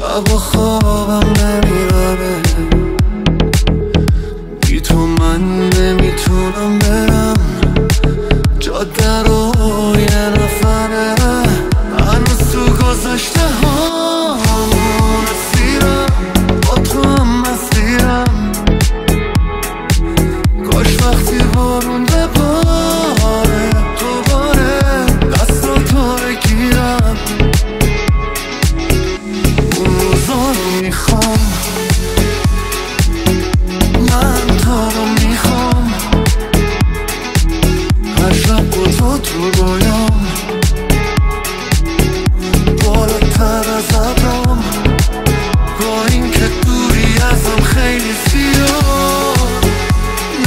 شب و خوابم نمیبره، بی تو من نمیتونم برم جاده رو یه نفره. هنوز تو گذشته هامون اسیرم، با تو هم مسیرم. کاش وقتی بارون بباره دوباره دستاتو بگیرم. اون روزا رو میخوام، من تو رو میخوام. هر شب با تو رویام، بالاتر از ابرام. با این که دوری ازم خیلی سیاه،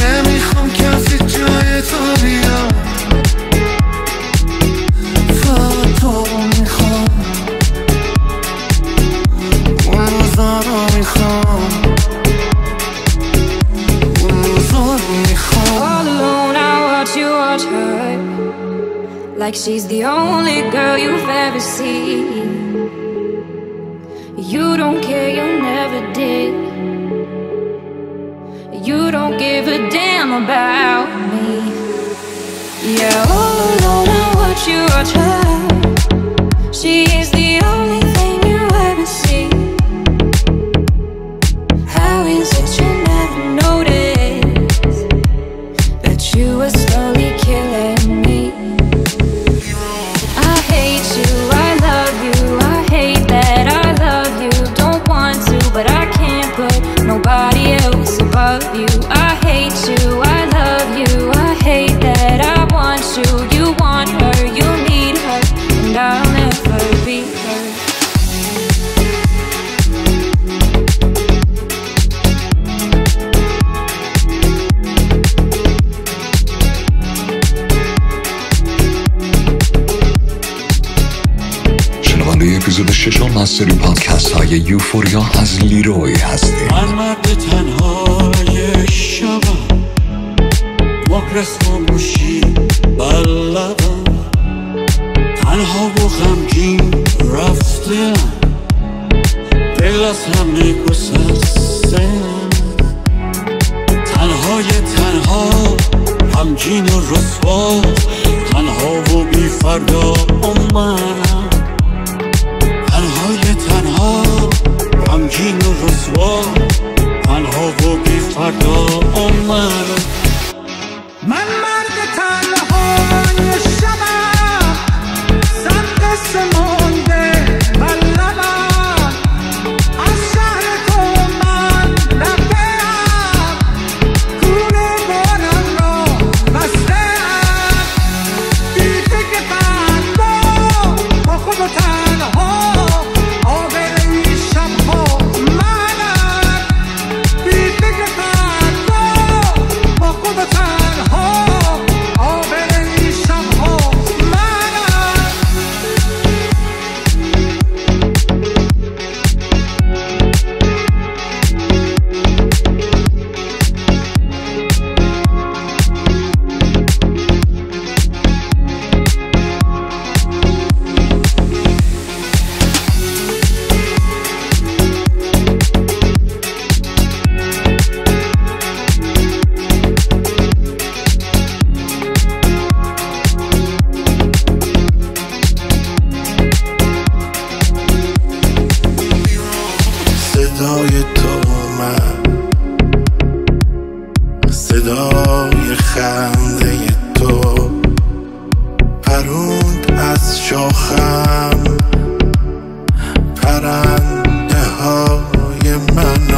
نمیخوام کسی جای تو بیاد. فقط تو رو میخوام، اون روزا رو میخوام، اون روزا رو میخوام. All alone I watch you watch her, like she's the only girl you've ever seen. You don't care, you never did. You don't give a damn about me. Yeah, all alone I watch you watch her. She is the only thing you ever see. How is it you never noticed that you were slowly killing me? I hate you, I love you, I hate that I love you. Don't want to, but I can't put nobody else above you. I hate you, I love you, I hate that I want you. You want her, you need her, and I'll never be her. شنونده اپیزود 6 از سری پادکست های یوفوریا از لیروی هستی. من مرد تنهای شبم، مکرس خاموشی بر لبم. تنها و غمگین رفتم، دل از همه گسستم. تنها غمگین و رسوا، تنها و بی فردا منم. تنها غمگین و رسوا، تنها و بی فردا منم. من مرد تنهای شبم، صد قصه مونده بر لبم. از شهر تو من رفته‌ام، گونه بارم را بسته‌ام. بی فکر فردا با خود و تنها، آبر این شب‌ها منم. بی فکر فردا با خود و تنها، آبر این شب‌ها منم. صدای تو اومد، صدای خنده تو پروند از شاخم. پرنده های من